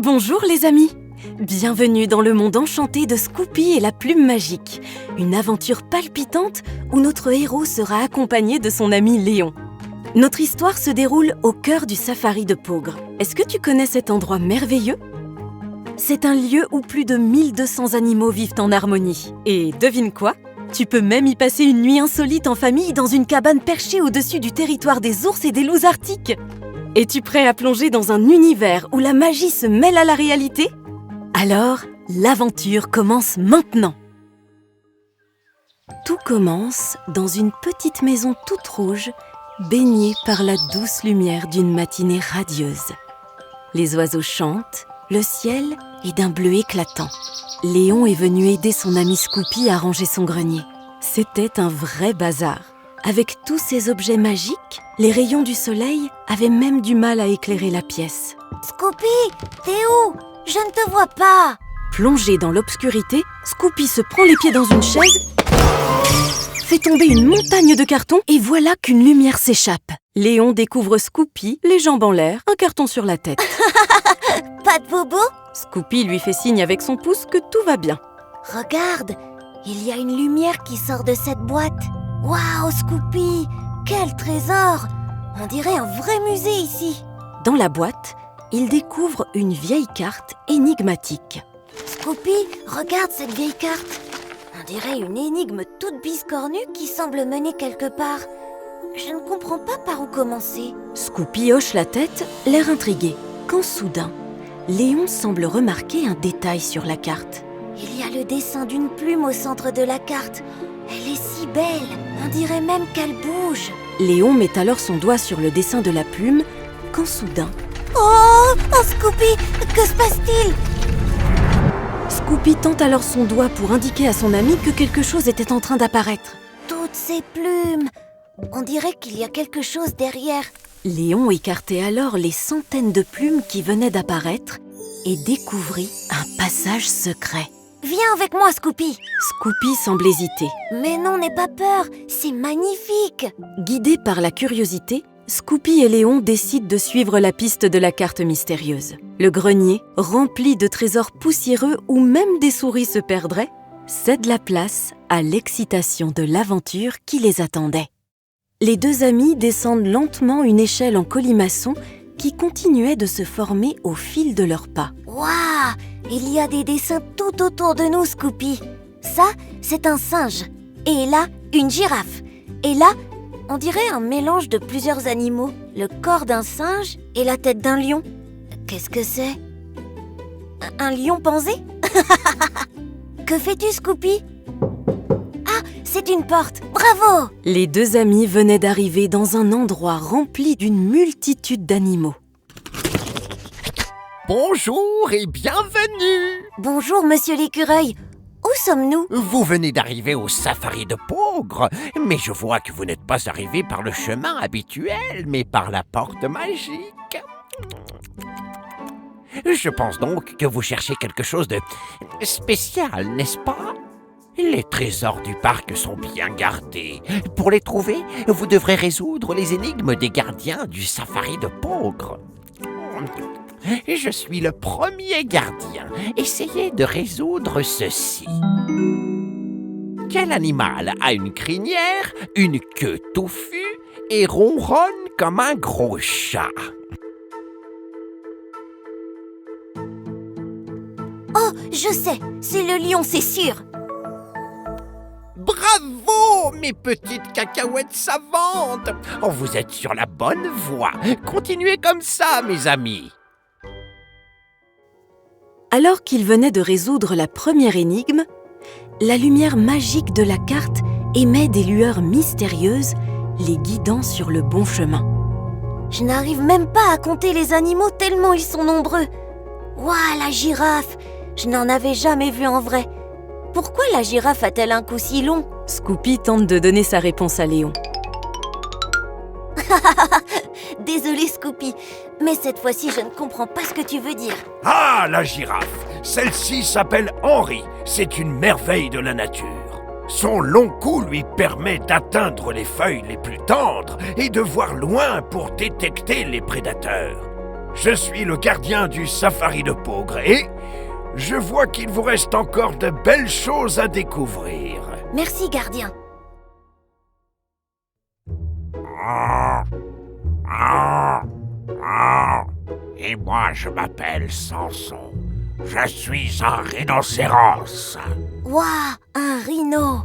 Bonjour les amis! Bienvenue dans le monde enchanté de Scoopy et la plume magique, une aventure palpitante où notre héros sera accompagné de son ami Léon. Notre histoire se déroule au cœur du safari de Peaugres. Est-ce que tu connais cet endroit merveilleux? C'est un lieu où plus de 1200 animaux vivent en harmonie. Et devine quoi? Tu peux même y passer une nuit insolite en famille dans une cabane perchée au-dessus du territoire des ours et des loups arctiques. Es-tu prêt à plonger dans un univers où la magie se mêle à la réalité? Alors, l'aventure commence maintenant. Tout commence dans une petite maison toute rouge, baignée par la douce lumière d'une matinée radieuse. Les oiseaux chantent, le ciel est d'un bleu éclatant. Léon est venu aider son ami Scoopy à ranger son grenier. C'était un vrai bazar. Avec tous ces objets magiques, les rayons du soleil avaient même du mal à éclairer la pièce. Scoopy, t'es où? Je ne te vois pas. Plongé dans l'obscurité, Scoopy se prend les pieds dans une chaise, fait tomber une montagne de cartons et voilà qu'une lumière s'échappe. Léon découvre Scoopy, les jambes en l'air, un carton sur la tête. Pas de bobo? Scoopy lui fait signe avec son pouce que tout va bien. Regarde, il y a une lumière qui sort de cette boîte. Waouh, Scoopy, quel trésor! On dirait un vrai musée ici. Dans la boîte, il découvre une vieille carte énigmatique. Scoopy, regarde cette vieille carte. On dirait une énigme toute biscornue qui semble mener quelque part. Je ne comprends pas par où commencer. Scoopy hoche la tête, l'air intrigué. Quand soudain, Léon semble remarquer un détail sur la carte. Il y a le dessin d'une plume au centre de la carte. Elle est si belle, on dirait même qu'elle bouge. Léon met alors son doigt sur le dessin de la plume, quand soudain... Oh Scoopy, que se passe-t-il? Scoopy tente alors son doigt pour indiquer à son ami que quelque chose était en train d'apparaître. Toutes ces plumes, on dirait qu'il y a quelque chose derrière. Léon écartait alors les centaines de plumes qui venaient d'apparaître et découvrit un passage secret. Viens avec moi, Scoopy. Scoopy semble hésiter. Mais non, n'aie pas peur, c'est magnifique. Guidés par la curiosité, Scoopy et Léon décident de suivre la piste de la carte mystérieuse. Le grenier, rempli de trésors poussiéreux où même des souris se perdraient, cède la place à l'excitation de l'aventure qui les attendait. Les deux amis descendent lentement une échelle en colimaçon qui continuait de se former au fil de leurs pas. Waouh, il y a des dessins tout autour de nous, Scoopy. Ça, c'est un singe. Et là, une girafe. Et là, on dirait un mélange de plusieurs animaux. Le corps d'un singe et la tête d'un lion. Qu'est-ce que c'est? Un lion pansé? Que fais-tu, Scoopy? Ah, c'est une porte. Bravo! Les deux amis venaient d'arriver dans un endroit rempli d'une multitude d'animaux. Bonjour et bienvenue! Bonjour, monsieur l'écureuil. Où sommes-nous? Vous venez d'arriver au safari de Peaugres, mais je vois que vous n'êtes pas arrivé par le chemin habituel, mais par la porte magique. Je pense donc que vous cherchez quelque chose de spécial, n'est-ce pas? Les trésors du parc sont bien gardés. Pour les trouver, vous devrez résoudre les énigmes des gardiens du safari de Peaugres. Je suis le premier gardien. Essayez de résoudre ceci. Quel animal a une crinière, une queue touffue et ronronne comme un gros chat? Oh, je sais, c'est le lion, c'est sûr. Bravo, mes petites cacahuètes savantes! Oh, vous êtes sur la bonne voie. Continuez comme ça, mes amis. Alors qu'ils venaient de résoudre la première énigme, la lumière magique de la carte émet des lueurs mystérieuses, les guidant sur le bon chemin. Je n'arrive même pas à compter les animaux tellement ils sont nombreux. Ouah, la girafe! Je n'en avais jamais vu en vrai. Pourquoi la girafe a-t-elle un cou si long? Scoopy tente de donner sa réponse à Léon. Désolé, Scoopy, mais cette fois-ci, je ne comprends pas ce que tu veux dire. Ah, la girafe! Celle-ci s'appelle Henri. C'est une merveille de la nature. Son long cou lui permet d'atteindre les feuilles les plus tendres et de voir loin pour détecter les prédateurs. Je suis le gardien du safari de Peaugres et je vois qu'il vous reste encore de belles choses à découvrir. Merci, gardien. Et moi, je m'appelle Samson. Je suis un rhinocéros. Waouh, un rhino.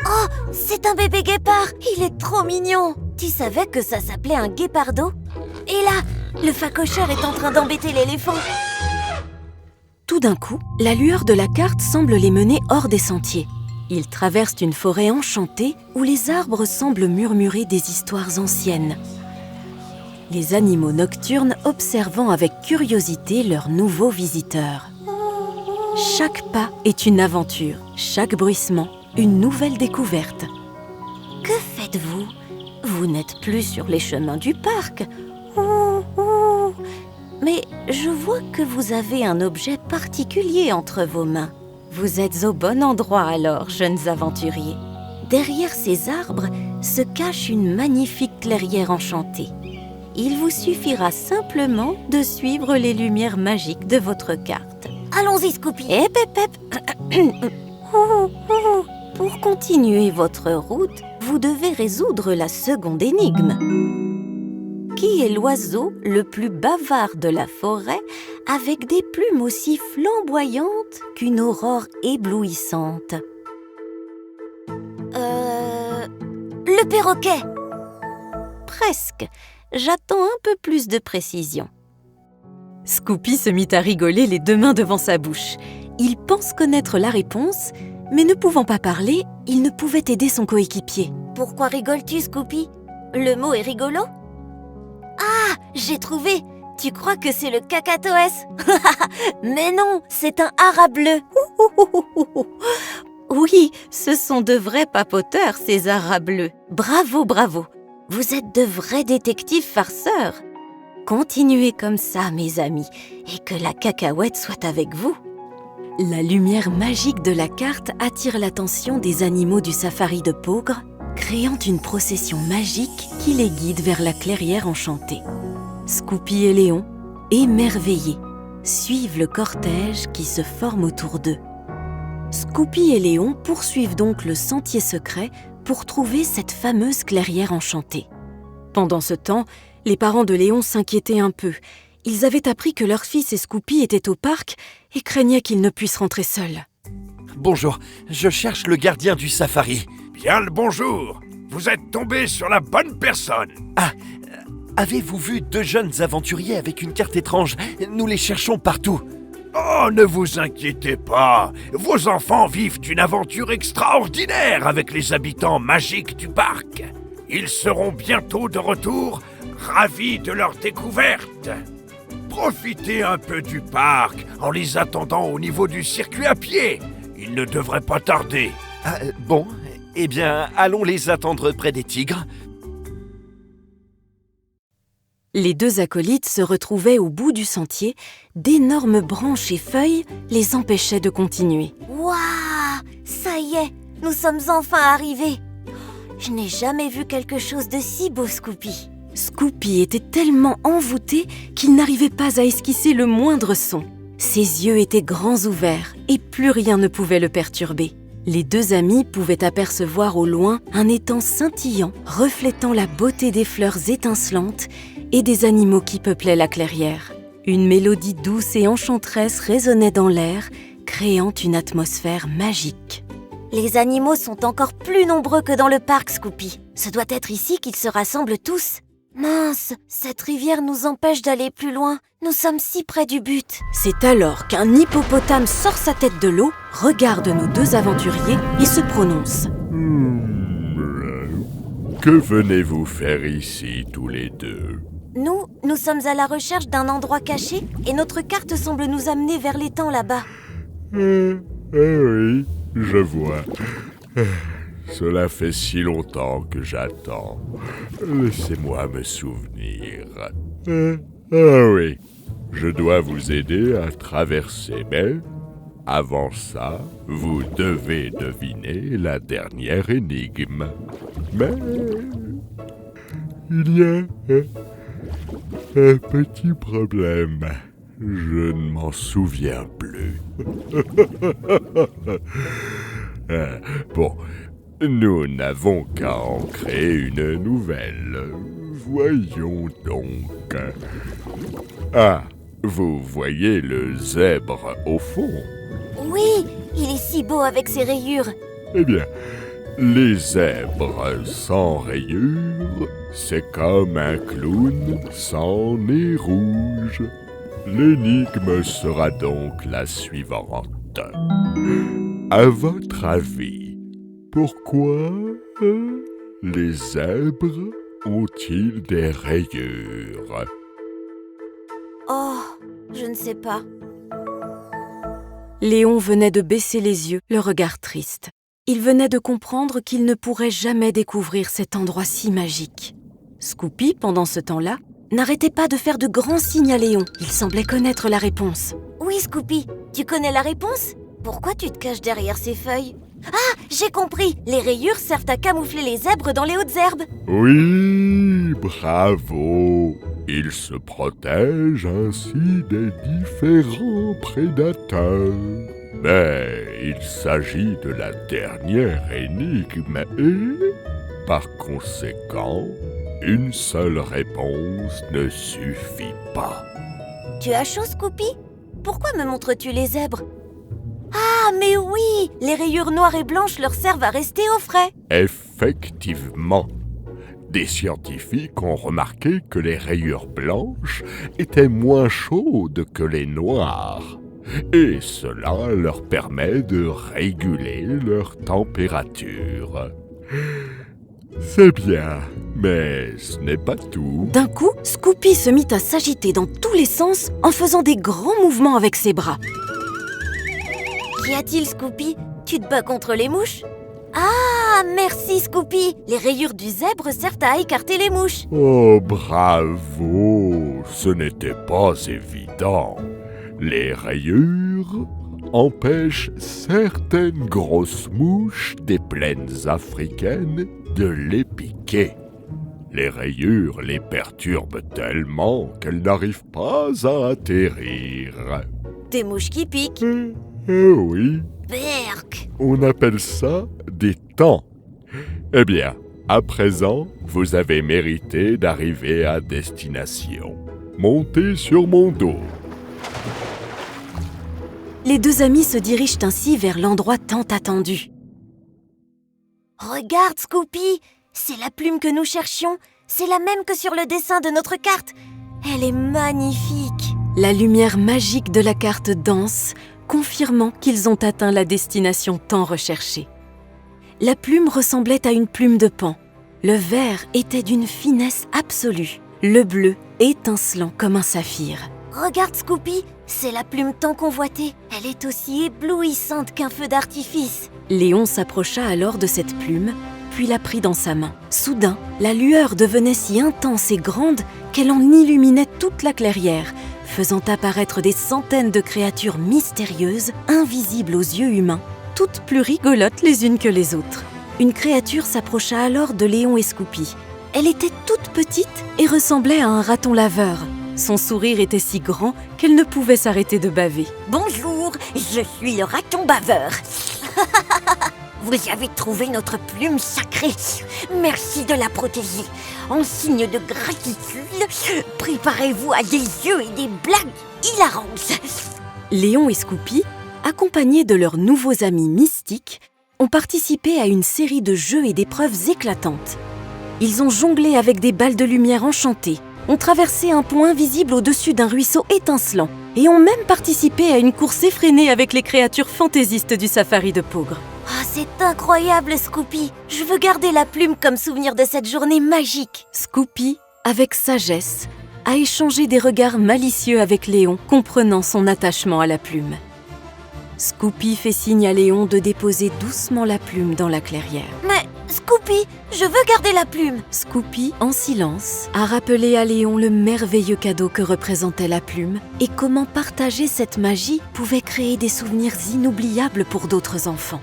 Oh, c'est un bébé guépard. Il est trop mignon. Tu savais que ça s'appelait un guépardo? Et là, le phacocheur est en train d'embêter l'éléphant. Tout d'un coup, la lueur de la carte semble les mener hors des sentiers. Ils traversent une forêt enchantée où les arbres semblent murmurer des histoires anciennes. Les animaux nocturnes observant avec curiosité leurs nouveaux visiteurs. Chaque pas est une aventure, chaque bruissement, une nouvelle découverte. Que faites-vous? Vous n'êtes plus sur les chemins du parc. Ouh, ouh. Mais je vois que vous avez un objet particulier entre vos mains. Vous êtes au bon endroit alors, jeunes aventuriers. Derrière ces arbres se cache une magnifique clairière enchantée. Il vous suffira simplement de suivre les lumières magiques de votre carte. Allons-y, Scoopy. Eh, pep. Pour continuer votre route, vous devez résoudre la seconde énigme. Qui est l'oiseau le plus bavard de la forêt avec des plumes aussi flamboyantes qu'une aurore éblouissante? Le perroquet. Presque. J'attends un peu plus de précision. Scoopy se mit à rigoler les deux mains devant sa bouche. Il pense connaître la réponse, mais ne pouvant pas parler, il ne pouvait aider son coéquipier. Pourquoi rigoles-tu, Scoopy? Le mot est rigolo? Ah, j'ai trouvé! Tu crois que c'est le cacatoès? Mais non, c'est un haras bleu. Oui, ce sont de vrais papoteurs, ces haras bleus. Bravo, bravo. Vous êtes de vrais détectives farceurs. Continuez comme ça, mes amis, et que la cacahuète soit avec vous. La lumière magique de la carte attire l'attention des animaux du safari de Peaugres, créant une procession magique qui les guide vers la clairière enchantée. Scoopy et Léon, émerveillés, suivent le cortège qui se forme autour d'eux. Scoopy et Léon poursuivent donc le sentier secret pour trouver cette fameuse clairière enchantée. Pendant ce temps, les parents de Léon s'inquiétaient un peu. Ils avaient appris que leur fils et Scoopy étaient au parc et craignaient qu'ils ne puissent rentrer seuls. Bonjour, je cherche le gardien du safari. Bien le bonjour. Vous êtes tombé sur la bonne personne. Ah, avez-vous vu deux jeunes aventuriers avec une carte étrange? Nous les cherchons partout. Oh, ne vous inquiétez pas. Vos enfants vivent une aventure extraordinaire avec les habitants magiques du parc. Ils seront bientôt de retour, ravis de leur découverte. Profitez un peu du parc en les attendant au niveau du circuit à pied. Ils ne devraient pas tarder. Ah, bon, eh bien, allons les attendre près des tigres. Les deux acolytes se retrouvaient au bout du sentier. D'énormes branches et feuilles les empêchaient de continuer. Waouh! Ça y est, nous sommes enfin arrivés. Je n'ai jamais vu quelque chose de si beau, Scoopy. Scoopy était tellement envoûté qu'il n'arrivait pas à esquisser le moindre son. Ses yeux étaient grands ouverts et plus rien ne pouvait le perturber. Les deux amis pouvaient apercevoir au loin un étang scintillant, reflétant la beauté des fleurs étincelantes et des animaux qui peuplaient la clairière. Une mélodie douce et enchanteresse résonnait dans l'air, créant une atmosphère magique. Les animaux sont encore plus nombreux que dans le parc, Scoopy. Ce doit être ici qu'ils se rassemblent tous. Mince, cette rivière nous empêche d'aller plus loin. Nous sommes si près du but. C'est alors qu'un hippopotame sort sa tête de l'eau, regarde nos deux aventuriers et se prononce. Que venez-vous faire ici, tous les deux? Nous sommes à la recherche d'un endroit caché et notre carte semble nous amener vers l'étang là-bas. Oui, je vois. Cela fait si longtemps que j'attends. Laissez-moi me souvenir. Ah oui, je dois vous aider à traverser, mais avant ça, vous devez deviner la dernière énigme. Mais il y a Un petit problème. Je ne m'en souviens plus. Bon, nous n'avons qu'à en créer une nouvelle. Voyons donc. Ah, vous voyez le zèbre au fond? Oui, il est si beau avec ses rayures. Eh bien, les zèbres sans rayures, c'est comme un clown sans nez rouge. L'énigme sera donc la suivante. À votre avis, pourquoi les zèbres ont-ils des rayures? Oh, je ne sais pas. Léon venait de baisser les yeux, le regard triste. Il venait de comprendre qu'il ne pourrait jamais découvrir cet endroit si magique. Scoopy, pendant ce temps-là, n'arrêtait pas de faire de grands signes à Léon. Il semblait connaître la réponse. Oui, Scoopy, tu connais la réponse? Pourquoi tu te caches derrière ces feuilles? Ah, j'ai compris. Les rayures servent à camoufler les zèbres dans les hautes herbes. Oui, bravo. Ils se protègent ainsi des différents prédateurs. Mais il s'agit de la dernière énigme et, par conséquent, une seule réponse ne suffit pas. Tu as chaud, Scoopy? Pourquoi me montres-tu les zèbres? Ah, mais oui! Les rayures noires et blanches leur servent à rester au frais. Effectivement. Des scientifiques ont remarqué que les rayures blanches étaient moins chaudes que les noires. Et cela leur permet de réguler leur température. C'est bien, mais ce n'est pas tout. D'un coup, Scoopy se mit à s'agiter dans tous les sens en faisant des grands mouvements avec ses bras. Qu'y a-t-il, Scoopy? Tu te bats contre les mouches? Ah, merci, Scoopy! Les rayures du zèbre servent à écarter les mouches. Oh, bravo! Ce n'était pas évident. Les rayures empêchent certaines grosses mouches des plaines africaines de les piquer. Les rayures les perturbent tellement qu'elles n'arrivent pas à atterrir. Des mouches qui piquent. Oui, Berk! on appelle ça des temps. Eh bien, à présent, vous avez mérité d'arriver à destination. Montez sur mon dos. Les deux amis se dirigent ainsi vers l'endroit tant attendu. Regarde, Scoopy! C'est la plume que nous cherchions. C'est la même que sur le dessin de notre carte. Elle est magnifique. La lumière magique de la carte danse, confirmant qu'ils ont atteint la destination tant recherchée. La plume ressemblait à une plume de paon. Le vert était d'une finesse absolue. Le bleu étincelant comme un saphir. Regarde, Scoopy, c'est la plume tant convoitée. Elle est aussi éblouissante qu'un feu d'artifice. Léon s'approcha alors de cette plume, puis la prit dans sa main. Soudain, la lueur devenait si intense et grande qu'elle en illuminait toute la clairière, faisant apparaître des centaines de créatures mystérieuses, invisibles aux yeux humains, toutes plus rigolotes les unes que les autres. Une créature s'approcha alors de Léon et Scoopy. Elle était toute petite et ressemblait à un raton laveur. Son sourire était si grand qu'elle ne pouvait s'arrêter de baver. Bonjour, je suis le raton baveur. Vous avez trouvé notre plume sacrée. Merci de la protéger. En signe de gratitude, préparez-vous à des jeux et des blagues hilarantes. Léon et Scoopy, accompagnés de leurs nouveaux amis mystiques, ont participé à une série de jeux et d'épreuves éclatantes. Ils ont jonglé avec des balles de lumière enchantées, ont traversé un pont invisible au-dessus d'un ruisseau étincelant et ont même participé à une course effrénée avec les créatures fantaisistes du safari de Peaugres. Ah, c'est incroyable, Scoopy. Je veux garder la plume comme souvenir de cette journée magique. Scoopy, avec sagesse, a échangé des regards malicieux avec Léon, comprenant son attachement à la plume. Scoopy fait signe à Léon de déposer doucement la plume dans la clairière. Mais, Scoopy, je veux garder la plume. Scoopy, en silence, a rappelé à Léon le merveilleux cadeau que représentait la plume et comment partager cette magie pouvait créer des souvenirs inoubliables pour d'autres enfants.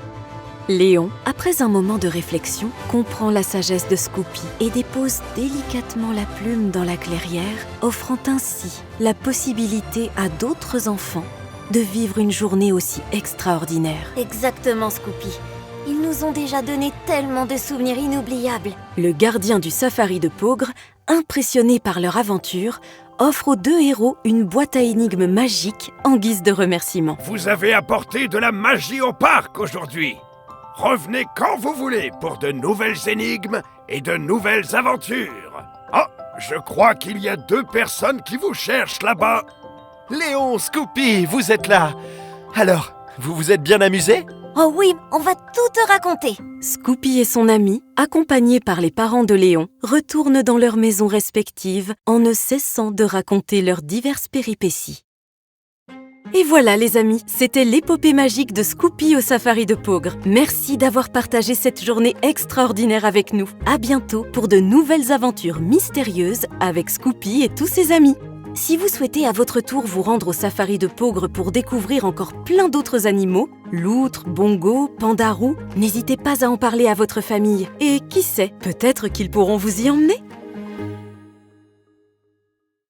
Léon, après un moment de réflexion, comprend la sagesse de Scoopy et dépose délicatement la plume dans la clairière, offrant ainsi la possibilité à d'autres enfants de vivre une journée aussi extraordinaire. Exactement, Scoopy. Ils nous ont déjà donné tellement de souvenirs inoubliables. Le gardien du safari de Peaugres, impressionné par leur aventure, offre aux deux héros une boîte à énigmes magique en guise de remerciement. Vous avez apporté de la magie au parc aujourd'hui. Revenez quand vous voulez pour de nouvelles énigmes et de nouvelles aventures. Ah, je crois qu'il y a 2 personnes qui vous cherchent là-bas. Léon, Scoopy, vous êtes là. Alors, vous vous êtes bien amusés? Oh oui, on va tout te raconter. Scoopy et son ami, accompagnés par les parents de Léon, retournent dans leurs maisons respectives en ne cessant de raconter leurs diverses péripéties. Et voilà les amis, c'était l'épopée magique de Scoopy au safari de Peaugres. Merci d'avoir partagé cette journée extraordinaire avec nous. À bientôt pour de nouvelles aventures mystérieuses avec Scoopy et tous ses amis. Si vous souhaitez à votre tour vous rendre au safari de Peaugres pour découvrir encore plein d'autres animaux, loutres, bongos, pandarous, n'hésitez pas à en parler à votre famille. Et qui sait, peut-être qu'ils pourront vous y emmener.